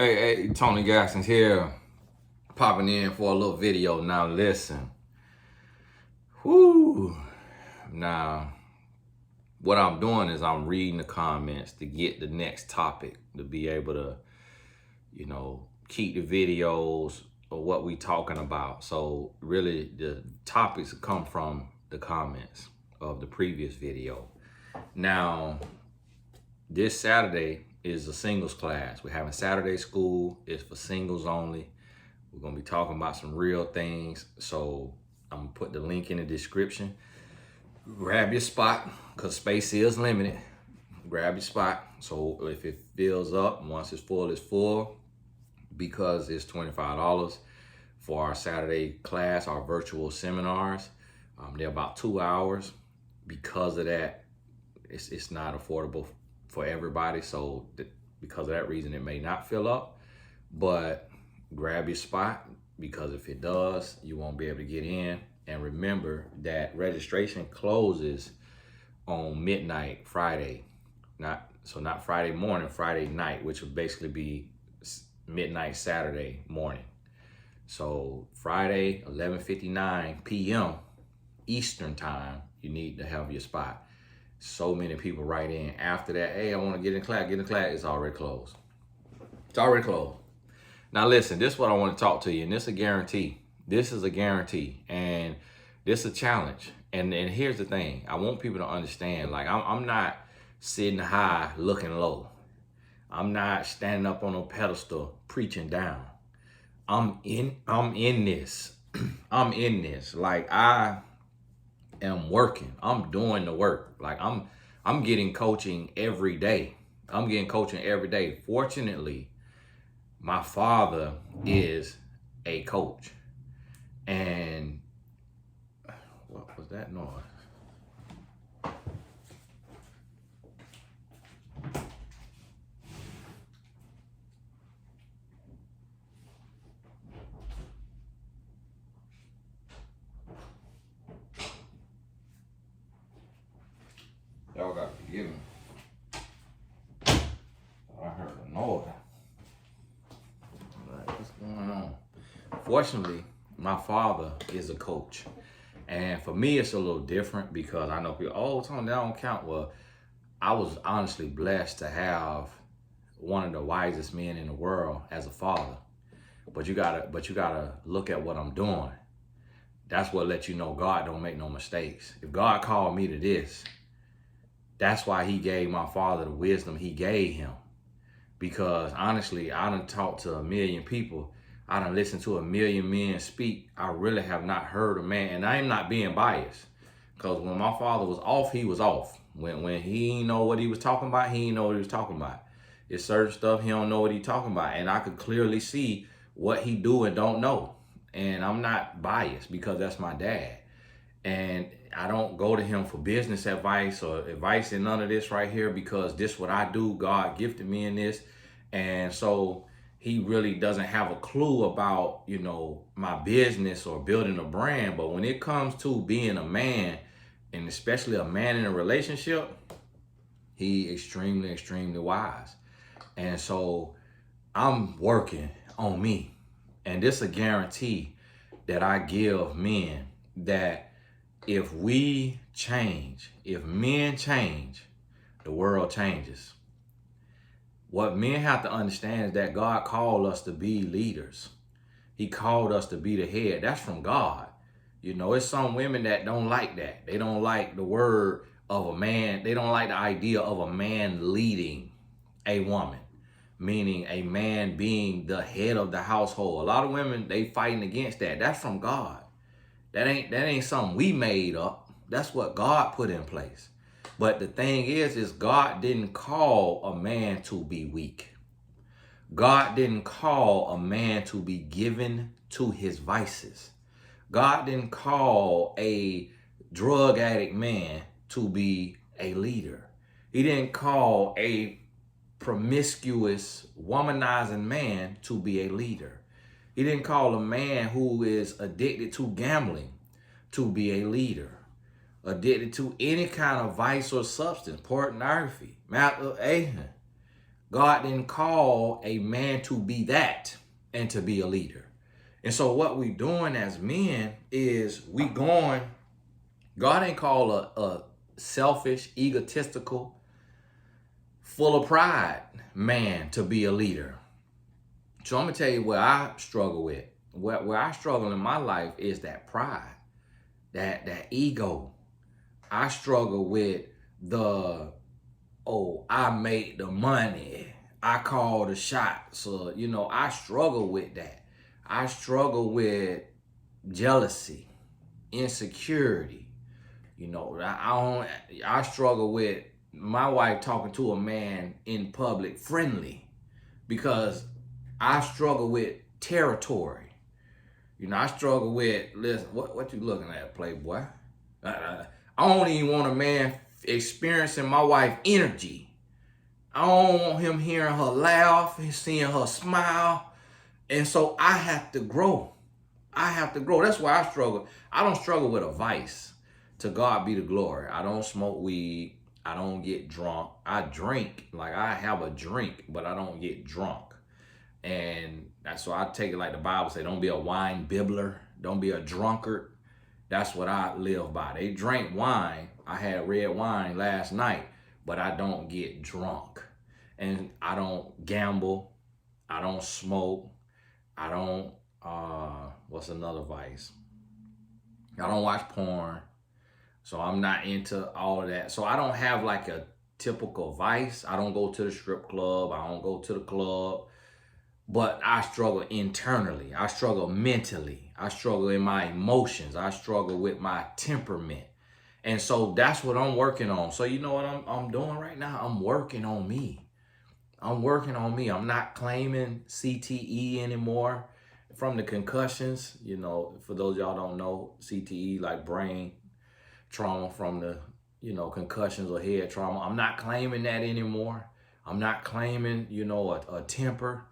Hey, Tony Gassins here, popping in for a little video. Now listen, whoo. Now, what I'm doing is I'm reading the comments to get the next topic to be able to, keep the videos of what we talking about. So really, the topics come from the comments of the previous video. Now, this Saturday is a singles class. We're having Saturday school. It's for singles only. We're going to be talking about some real things. So I'm going to put the link in the description. Grab your spot because space is limited. Grab your spot. So if it fills up, once it's full, because it's $25 for our Saturday class, our virtual seminars. They're about 2 hours. Because of that, it's not affordable for everybody. So because of that reason, it may not fill up. But grab your spot, because if it does, you won't be able to get in. And remember that registration closes on midnight Friday. Not Friday morning, Friday night, which would basically be midnight Saturday morning. So Friday, 11:59 p.m. Eastern time, you need to have your spot. So many people write in after that, hey, I want to get in class, It's already closed. It's already closed. Now listen, this is what I want to talk to you, and this is a guarantee. This is a guarantee, and this is a challenge. And here's the thing. I want people to understand, like, I'm not sitting high looking low. I'm not standing up on a pedestal preaching down. I'm in this. I'm in this. Like, I am working. I'm doing the work. Like, I'm getting coaching every day. Fortunately, my father is a coach. And what was that noise? Y'all gotta forgive me. I heard a noise. Like, what's going on? Fortunately, my father is a coach. And for me, it's a little different because I know people, oh, Tony, that don't count. Well, I was honestly blessed to have one of the wisest men in the world as a father. But you gotta look at what I'm doing. That's what lets you know God don't make no mistakes. If God called me to this, that's why he gave my father the wisdom he gave him. Because honestly, I done talked to a million people. I done listened to a million men speak. I really have not heard a man, and I am not being biased. Because when my father was off, he was off. When he didn't know what he was talking about, he didn't know what he was talking about. It's certain stuff he don't know what he talking about. And I could clearly see what he do and don't know. And I'm not biased because that's my dad. And I don't go to him for business advice or advice in none of this right here, because this what I do. God gifted me in this. And so he really doesn't have a clue about, my business or building a brand. But when it comes to being a man, and especially a man in a relationship, he extremely, extremely wise. And so I'm working on me. And this is a guarantee that I give men, that if we change, if men change, the world changes. What men have to understand is that God called us to be leaders. He called us to be the head. That's from God. It's some women that don't like that. They don't like the word of a man. They don't like the idea of a man leading a woman, meaning a man being the head of the household. A lot of women, they fighting against that. That's from God. That ain't something we made up. That's what God put in place. But the thing is God didn't call a man to be weak. God didn't call a man to be given to his vices. God didn't call a drug addict man to be a leader. He didn't call a promiscuous, womanizing man to be a leader. He didn't call a man who is addicted to gambling to be a leader. Addicted to any kind of vice or substance, pornography, God didn't call a man to be that and to be a leader. And so what we doing as men is God ain't called a selfish, egotistical, full of pride man to be a leader. So I'm gonna tell you where I struggle with. Where I struggle in my life is that pride, that ego. I struggle with the, oh, I made the money, I called the shots. So, I struggle with that. I struggle with jealousy, insecurity. I struggle with my wife talking to a man in public friendly because I struggle with territory. I struggle with, listen, what you looking at, Playboy? I don't even want a man experiencing my wife's energy. I don't want him hearing her laugh and seeing her smile. And so I have to grow. That's why I struggle. I don't struggle with a vice. To God be the glory. I don't smoke weed. I don't get drunk. I drink. Like, I have a drink, but I don't get drunk. And so I take it like the Bible say, don't be a wine bibbler. Don't be a drunkard. That's what I live by. They drink wine. I had red wine last night, but I don't get drunk. And I don't gamble. I don't smoke. I don't, what's another vice? I don't watch porn. So I'm not into all of that. So I don't have like a typical vice. I don't go to the strip club. I don't go to the club. But I struggle internally. I struggle mentally. I struggle in my emotions. I struggle with my temperament. And so that's what I'm working on. So you know what I'm doing right now? I'm working on me. I'm working on me. I'm not claiming CTE anymore from the concussions. For those of y'all don't know, CTE, like brain trauma from the, concussions or head trauma. I'm not claiming that anymore. I'm not claiming, a temper.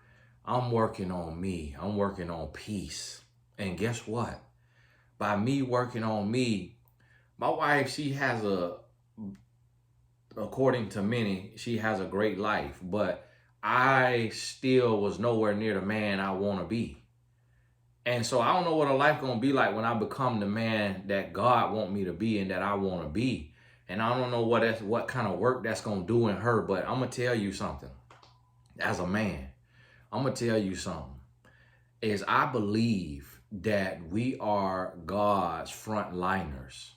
I'm working on me. I'm working on peace. And guess what? By me working on me, my wife, she has according to many, she has a great life, but I still was nowhere near the man I want to be. And so I don't know what a life gonna be like when I become the man that God want me to be and that I want to be. And I don't know what kind of work that's gonna do in her, but I'm gonna tell you something. As a man, I'm gonna tell you something. Is I believe that we are God's frontliners.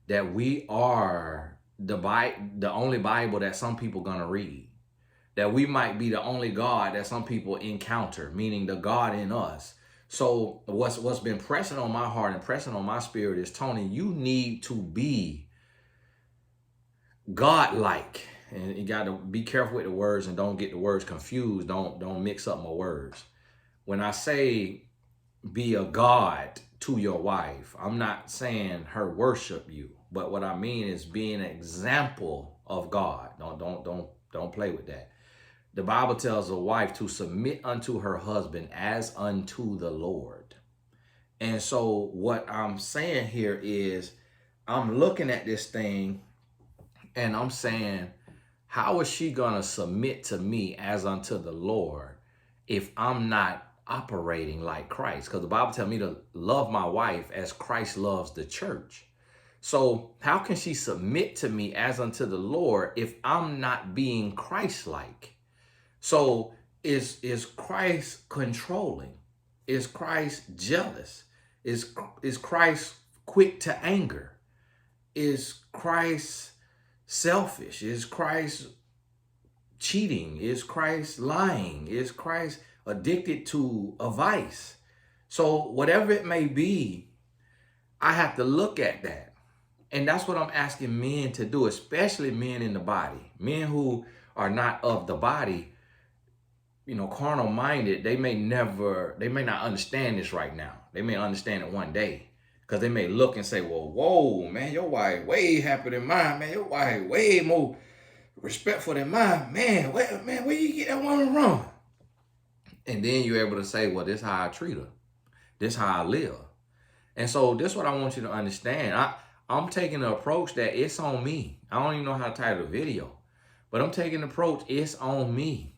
That we are the only Bible that some people gonna read. That we might be the only God that some people encounter, meaning the God in us. So what's been pressing on my heart and pressing on my spirit is, Tony, you need to be God-like. And you got to be careful with the words and don't get the words confused. Don't mix up my words. When I say be a God to your wife, I'm not saying her worship you, but what I mean is be an example of God. Don't play with that. The Bible tells a wife to submit unto her husband as unto the Lord. And so what I'm saying here is I'm looking at this thing and I'm saying, how is she going to submit to me as unto the Lord if I'm not operating like Christ? Because the Bible tells me to love my wife as Christ loves the church. So how can she submit to me as unto the Lord if I'm not being Christ-like? So is Christ controlling? Is Christ jealous? Is Christ quick to anger? Is Christ selfish? Is Christ cheating? Is Christ lying? Is Christ addicted to a vice? So whatever it may be, I have to look at that. And that's what I'm asking men to do, especially men in the body. Men who are not of the body, carnal minded, they may not understand this right now. They may understand it one day because they may look and say, well, whoa, man, your wife way happier than mine, man. Your wife way more respectful than mine, man. Where you get that woman wrong? And then you're able to say, well, this is how I treat her. This is how I live. And so this is what I want you to understand. I'm taking the approach that it's on me. I don't even know how to title the video. But I'm taking the approach, it's on me.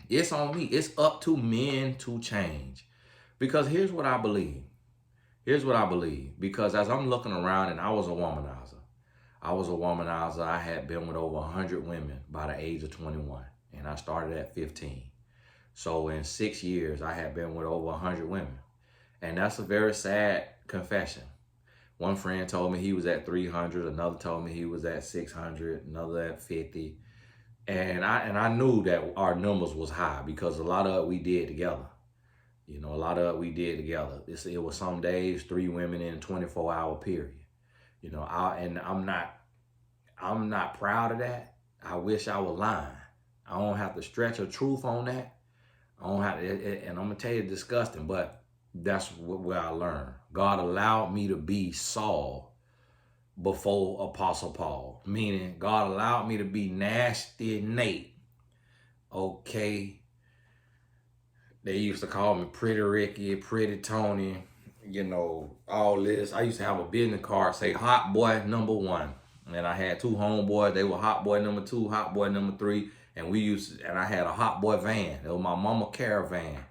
It's on me. It's up to men to change. Because here's what I believe. Here's what I believe. Because as I'm looking around, and I was a womanizer. I had been with over 100 women by the age of 21. And I started at 15. So in 6 years, I had been with over 100 women. And that's a very sad confession. One friend told me he was at 300. Another told me he was at 600. Another at 50. And I knew that our numbers was high because a lot of it we did together. You know, a lot of it we did together. It was some days 3 women in a 24-hour period. You know, I'm not proud of that. I wish I was lying. I don't have to stretch a truth on that. I don't have to, and I'm gonna tell you it's disgusting, but that's where I learned. God allowed me to be Saul before Apostle Paul, meaning God allowed me to be nasty Nate. Okay. They used to call me Pretty Ricky, Pretty Tony, you know, all this. I used to have a business card say Hot Boy number 1. And I had 2 homeboys. They were Hot Boy number 2, Hot Boy number 3. And I had a Hot Boy van. It was my mama caravan.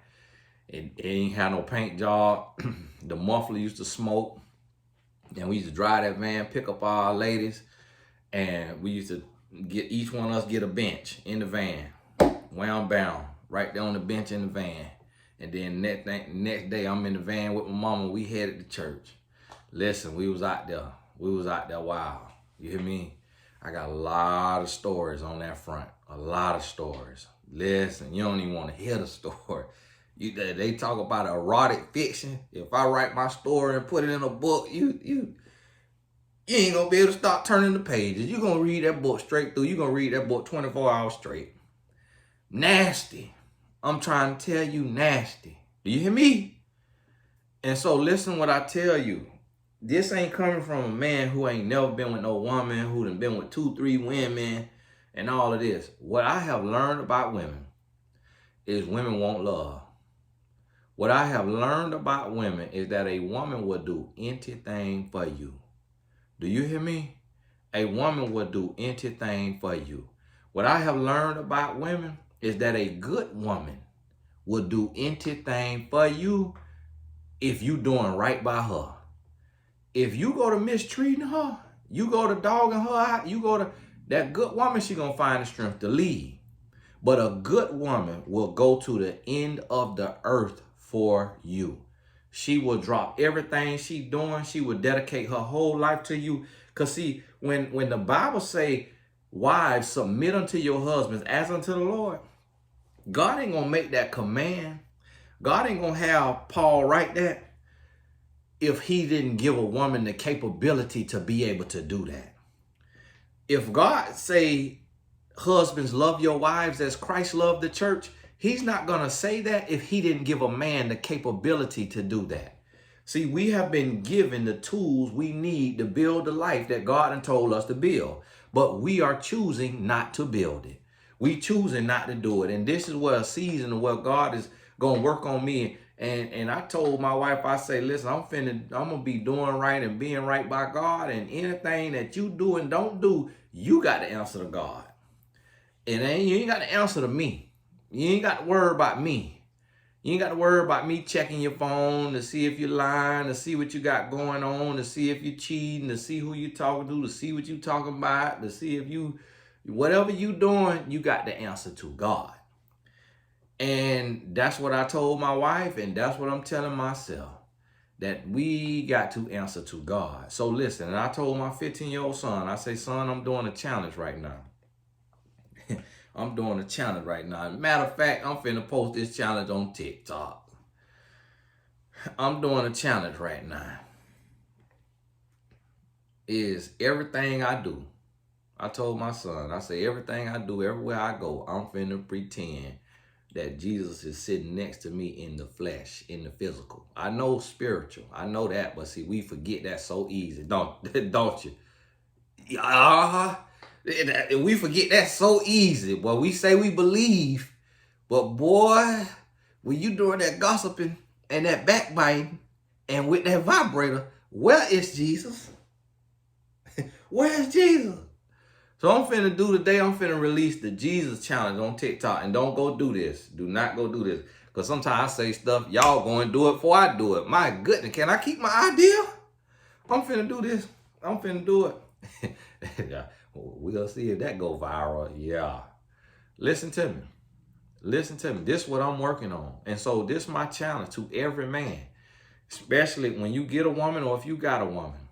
It ain't had no paint job. The muffler used to smoke. And we used to drive that van, pick up our ladies. And we used to get each one of us get a bench in the van. Wound bound. Right there on the bench in the van. And then next day, I'm in the van with my mama. We headed to church. Listen, we was out there. We was out there wild. You hear me? I got a lot of stories on that front. A lot of stories. Listen, you don't even want to hear the story. They talk about erotic fiction. If I write my story and put it in a book, you ain't going to be able to stop turning the pages. You're going to read that book straight through. You're going to read that book 24 hours straight. Nasty. I'm trying to tell you, nasty. Do you hear me? And so listen what I tell you. This ain't coming from a man who ain't never been with no woman, who done been with 2, 3 women, and all of this. What I have learned about women is women want love. What I have learned about women is that a woman will do anything for you. Do you hear me? A woman will do anything for you. What I have learned about women is that a good woman will do anything for you if you doing right by her. If you go to mistreating her, you go to dogging her out, you go to that good woman, she gonna find the strength to leave. But a good woman will go to the end of the earth for you. She will drop everything she doing. She will dedicate her whole life to you. Because see, when the Bible say, wives, submit unto your husbands as unto the Lord, God ain't going to make that command. God ain't going to have Paul write that if he didn't give a woman the capability to be able to do that. If God say, husbands, love your wives as Christ loved the church, he's not going to say that if he didn't give a man the capability to do that. See, we have been given the tools we need to build the life that God has told us to build, but we are choosing not to build it. We choosing not to do it. And this is where a season where God is going to work on me. And I told my wife, I say, listen, I'm going to be doing right and being right by God. And anything that you do and don't do, you got to answer to God. You ain't got to answer to me. You ain't got to worry about me. You ain't got to worry about me checking your phone to see if you're lying, to see what you got going on, to see if you're cheating, to see who you're talking to see what you're talking about, to see if whatever you doing, you got to answer to God. And that's what I told my wife, and that's what I'm telling myself, that we got to answer to God. So listen, and I told my 15-year-old son, I say, son, I'm doing a challenge right now. I'm doing a challenge right now. Matter of fact, I'm finna post this challenge on TikTok. I'm doing a challenge right now. Is everything I do, I told my son, I say, everything I do, everywhere I go, I'm finna pretend that Jesus is sitting next to me in the flesh, in the physical. I know spiritual. I know that, but see, we forget that so easy, don't you? We forget that so easy. Well, we say we believe, but boy, when you doing that gossiping and that backbiting and with that vibrator, where is Jesus? Where is Jesus? So I'm finna do today, I'm finna release the Jesus challenge on TikTok. And don't go do this. Do not go do this. Because sometimes I say stuff, y'all go and do it before I do it. My goodness, can I keep my idea? I'm finna do this. I'm finna do it. We'll see if that go viral. Yeah. Listen to me. Listen to me. This is what I'm working on. And so this is my challenge to every man. Especially when you get a woman or if you got a woman.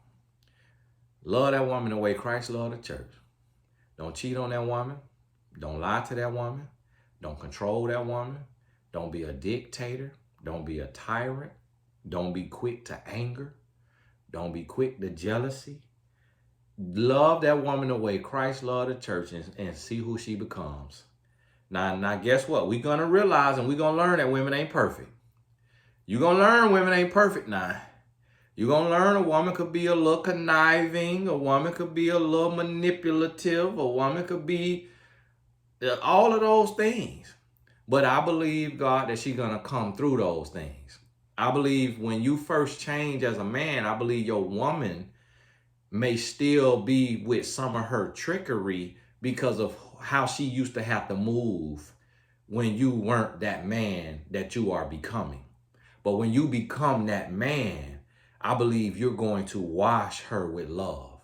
Love that woman the way Christ loved the church. Don't cheat on that woman. Don't lie to that woman. Don't control that woman. Don't be a dictator. Don't be a tyrant. Don't be quick to anger. Don't be quick to jealousy. Love that woman the way Christ loved the church and see who she becomes. Now, guess what? We're going to realize and we're going to learn that women ain't perfect. You're going to learn women ain't perfect now. You're going to learn a woman could be a little conniving. A woman could be a little manipulative. A woman could be all of those things. But I believe, God, that she's going to come through those things. I believe when you first change as a man, I believe your woman may still be with some of her trickery because of how she used to have to move when you weren't that man that you are becoming. But when you become that man, I believe you're going to wash her with love.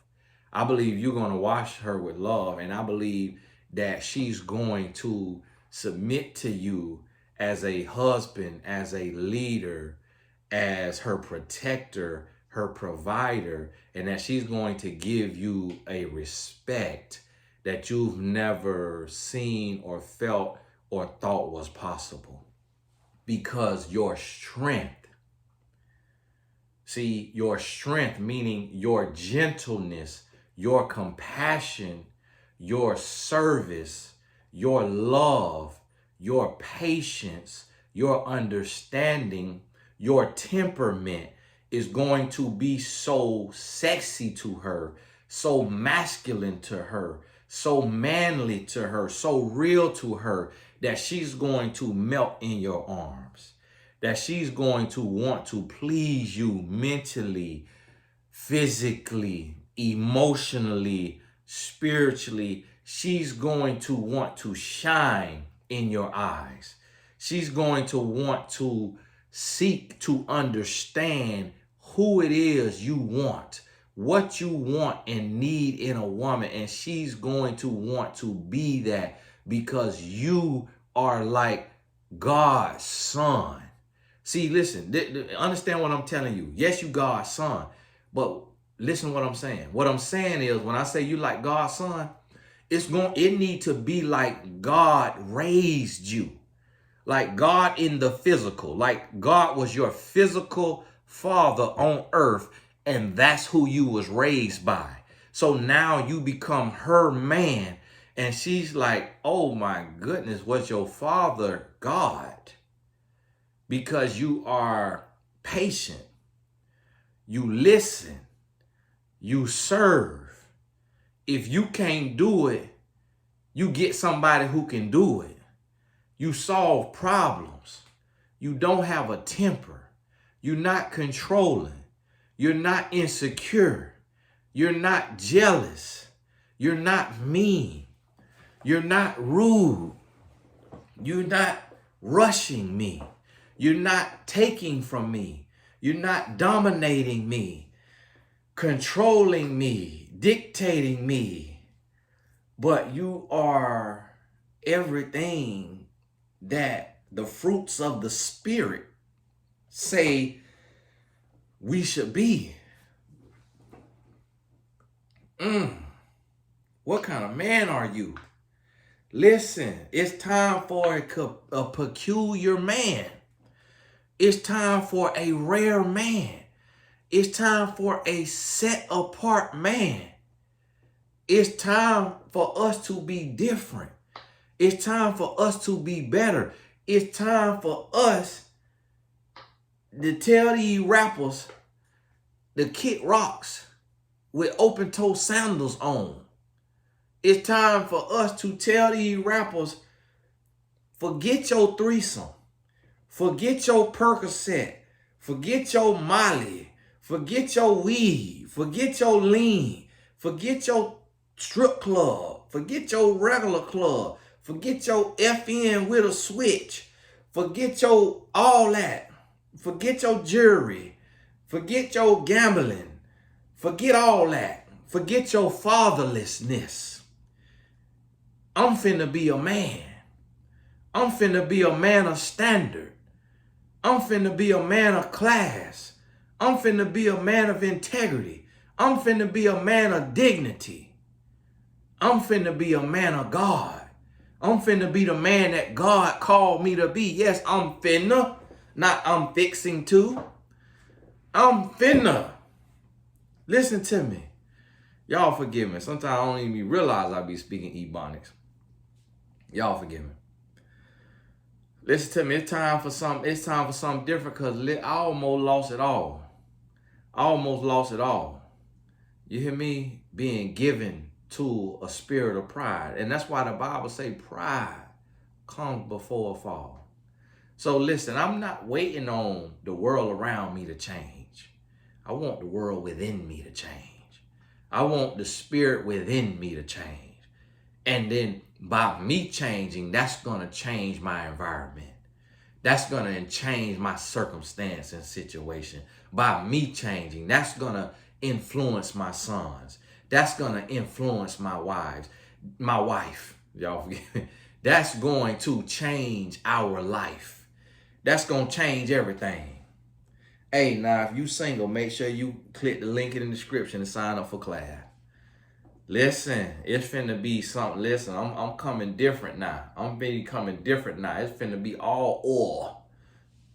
I believe you're going to wash her with love. And I believe that she's going to submit to you as a husband, as a leader, as her protector, her provider, and that she's going to give you a respect that you've never seen or felt or thought was possible. Because your strength, see, your strength, meaning your gentleness, your compassion, your service, your love, your patience, your understanding, your temperament is going to be so sexy to her, so masculine to her, so manly to her, so real to her, that she's going to melt in your arms, that she's going to want to please you mentally, physically, emotionally, spiritually. She's going to want to shine in your eyes. She's going to want to seek to understand who it is you want, what you want and need in a woman. And she's going to want to be that because you are like God's son. See, listen, understand what I'm telling you. Yes, you God's son, but listen to what I'm saying. What I'm saying is when I say you like God's son, it need to be like God raised you. Like God in the physical, like God was your physical father on earth, and that's who you was raised by. So now you become her man, and she's like, oh my goodness, was your father God? Because you are patient, you listen, you serve. If you can't do it, you get somebody who can do it. You solve problems. You don't have a temper. You're not controlling. You're not insecure. You're not jealous. You're not mean. You're not rude. You're not rushing me. You're not taking from me. You're not dominating me, controlling me, dictating me. But you are everything that the fruits of the Spirit say we should be. What kind of man are you? Listen, it's time for a peculiar man. It's time for a rare man. It's time for a set apart man. It's time for us to be different. It's time for us to be better. It's time for us to tell these rappers to kick rocks with open-toe sandals on. It's time for us to tell these rappers, forget your threesome. Forget your Percocet. Forget your Molly. Forget your weed. Forget your lean. Forget your strip club. Forget your regular club. Forget your FN with a switch. Forget your all that. Forget your jewelry. Forget your gambling. Forget all that. Forget your fatherlessness. I'm finna be a man. I'm finna be a man of standard. I'm finna be a man of class. I'm finna be a man of integrity. I'm finna be a man of dignity. I'm finna be a man of God. I'm finna be the man that God called me to be. Yes, I'm finna, not I'm fixing to. I'm finna. Listen to me. Y'all forgive me. Sometimes I don't even realize I be speaking Ebonics. Y'all forgive me. Listen to me. It's time for something different because I almost lost it all. I almost lost it all. You hear me? Being given to a spirit of pride. And that's why the Bible say pride comes before a fall. So listen, I'm not waiting on the world around me to change. I want the world within me to change. I want the spirit within me to change. And then by me changing, that's going to change my environment. That's going to change my circumstance and situation. By me changing, that's going to influence my sons. That's going to influence my wife. Y'all forget me. That's going to change our life. That's going to change everything. Hey, now, if you single, make sure you click the link in the description and sign up for class. Listen, it's finna be something. Listen, I'm coming different now. I'm becoming different now. It's finna be all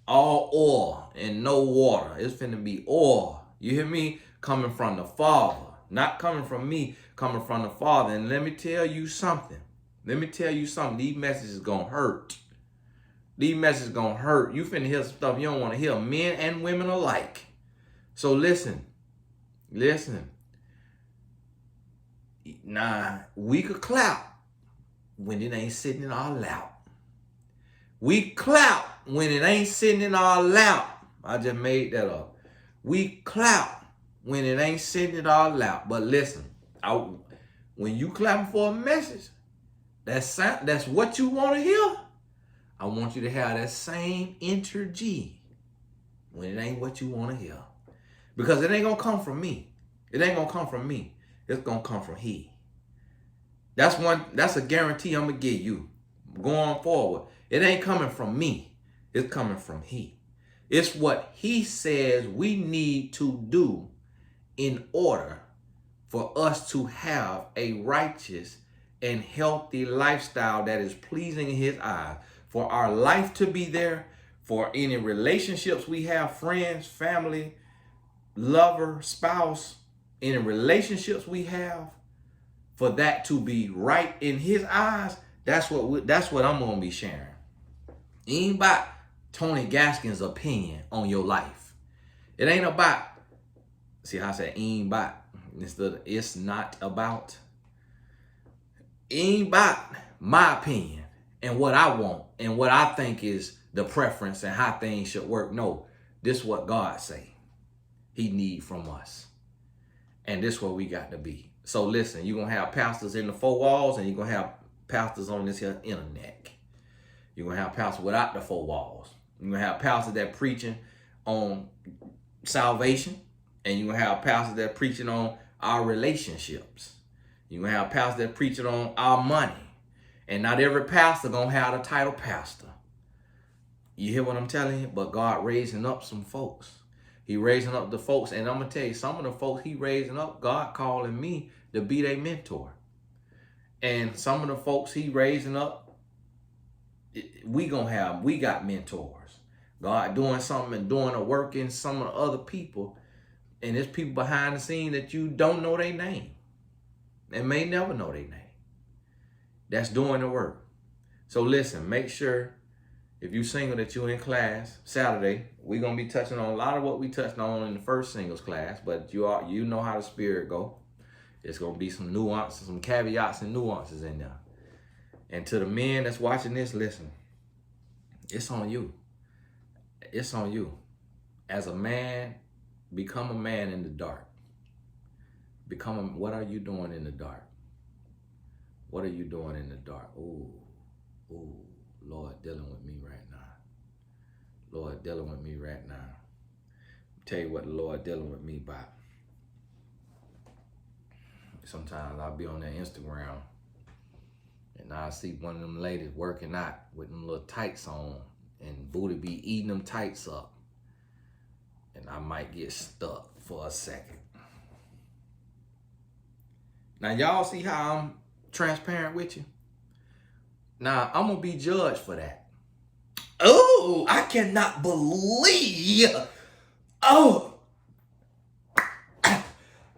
oil and no water. It's finna be oil. You hear me? Coming from the Father, not coming from me, coming from the Father. And let me tell you something. These messages gonna hurt. These messages gonna hurt. You finna hear some stuff you don't want to hear, men and women alike. So listen. Nah, we could clap when it ain't sitting in our lap. We clap when it ain't sitting in our lap. I just made that up. We clap when it ain't sitting in our lap. But listen, when you clapping for a message, that's what you want to hear. I want you to have that same energy when it ain't what you want to hear. Because it ain't going to come from me. It ain't going to come from me. It's going to come from He. That's a guarantee I'm going to give you going forward. It ain't coming from me. It's coming from He. It's what He says we need to do in order for us to have a righteous and healthy lifestyle that is pleasing in His eyes. For our life to be there, for any relationships we have, friends, family, lover, spouse, any relationships we have, for that to be right in His eyes, that's what I'm gonna be sharing. It ain't about Tony Gaskin's opinion on your life. It ain't about. See how I said ain't about. It's not about. It ain't about my opinion and what I want and what I think is the preference and how things should work. No, this is what God say He need from us. And this is what we got to be. So listen, you're going to have pastors in the four walls and you're going to have pastors on this here internet. You're going to have pastors without the four walls. You're going to have pastors that preaching on salvation. And you're going to have pastors that preaching on our relationships. You're going to have pastors that preaching on our money. And not every pastor going to have the title pastor. You hear what I'm telling you? But God raising up some folks. He raising up the folks. And I'm going to tell you, some of the folks He raising up, God calling me to be their mentor. And some of the folks He raising up, we got mentors. God doing something and doing a work in some of the other people. And there's people behind the scene that you don't know their name. And may never know their name. That's doing the work. So listen, make sure if you're single that you're in class Saturday. We're going to be touching on a lot of what we touched on in the first singles class. But you know how the spirit go. It's going to be some nuances, some caveats and nuances in there. And to the men that's watching this, listen. It's on you. It's on you. As a man, become a man in the dark. What are you doing in the dark? What are you doing in the dark? Ooh, Lord dealing with me right now. Lord dealing with me right now. Tell you what the Lord dealing with me about. Sometimes I'll be on that Instagram and I see one of them ladies working out with them little tights on and booty be eating them tights up. And I might get stuck for a second. Now y'all see how I'm transparent with you? Now I'm gonna be judged for that. Oh, I cannot believe. Oh,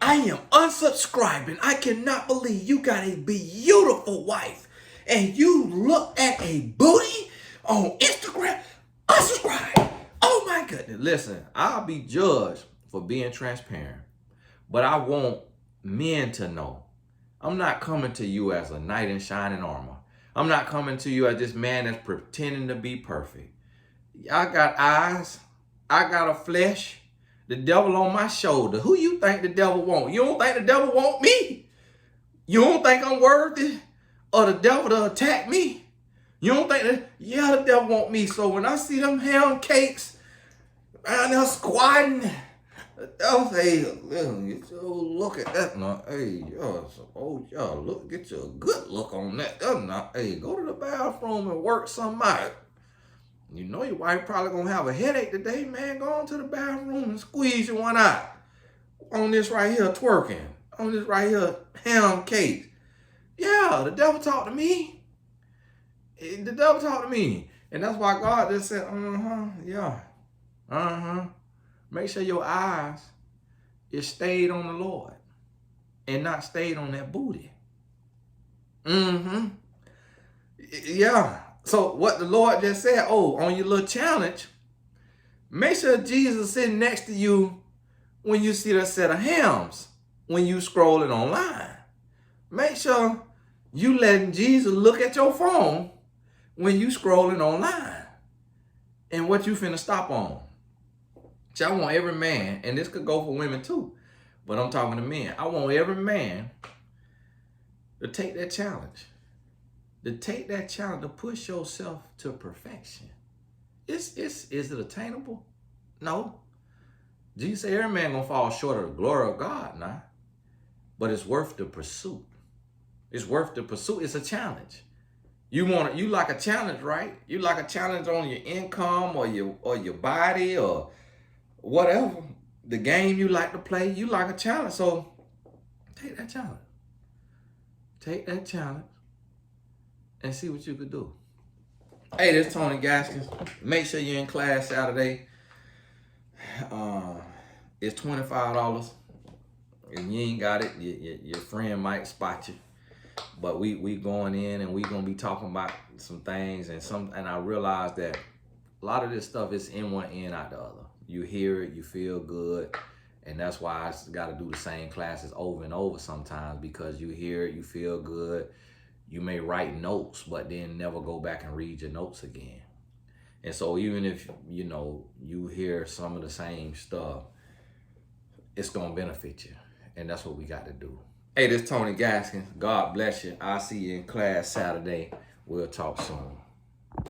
I am unsubscribing. I cannot believe you got a beautiful wife and you look at a booty on Instagram. Unsubscribe. Oh my goodness. Listen, I'll be judged for being transparent, but I want men to know I'm not coming to you as a knight in shining armor. I'm not coming to you as this man that's pretending to be perfect. I got eyes. I got a flesh. The devil on my shoulder. Who you think the devil want? You don't think the devil want me? You don't think I'm worthy of the devil to attack me? You don't think that? Yeah, the devil want me. So when I see them ham cakes around there squatting, I'll say, look at that now. Hey, y'all, look, get you a good look on that. Now, hey, go to the bathroom and work something out. You know your wife probably gonna have a headache today, man. Go on to the bathroom and squeeze you one out. On this right here twerking. On this right here ham cake. Yeah, the devil talked to me. The devil talked to me. And that's why God just said, yeah. Make sure your eyes is stayed on the Lord and not stayed on that booty. Yeah. So what the Lord just said, on your little challenge, make sure Jesus is sitting next to you when you see that set of hams, when you scrolling online. Make sure you letting Jesus look at your phone when you scrolling online. And what you finna stop on. So I want every man, and this could go for women too, but I'm talking to men. I want every man to take that challenge. To take that challenge, to push yourself to perfection. Is it attainable? No. Jesus said every man gonna fall short of the glory of God now. But it's worth the pursuit. It's worth the pursuit. It's a challenge. You like a challenge, right? You like a challenge on your income or your body or whatever. The game you like to play, you like a challenge. So take that challenge. Take that challenge and see what you could do. Hey, this is Tony Gaskins. Make sure you're in class Saturday. It's $25. If you ain't got it, your friend might spot you. But we going in and we gonna be talking about some things and I realize that a lot of this stuff is in one end out the other. You hear it, you feel good, and that's why I got to do the same classes over and over sometimes, because you hear it, you feel good. You may write notes, but then never go back and read your notes again. And so even if, you hear some of the same stuff, it's going to benefit you. And that's what we got to do. Hey, this is Tony Gaskins. God bless you. I'll see you in class Saturday. We'll talk soon.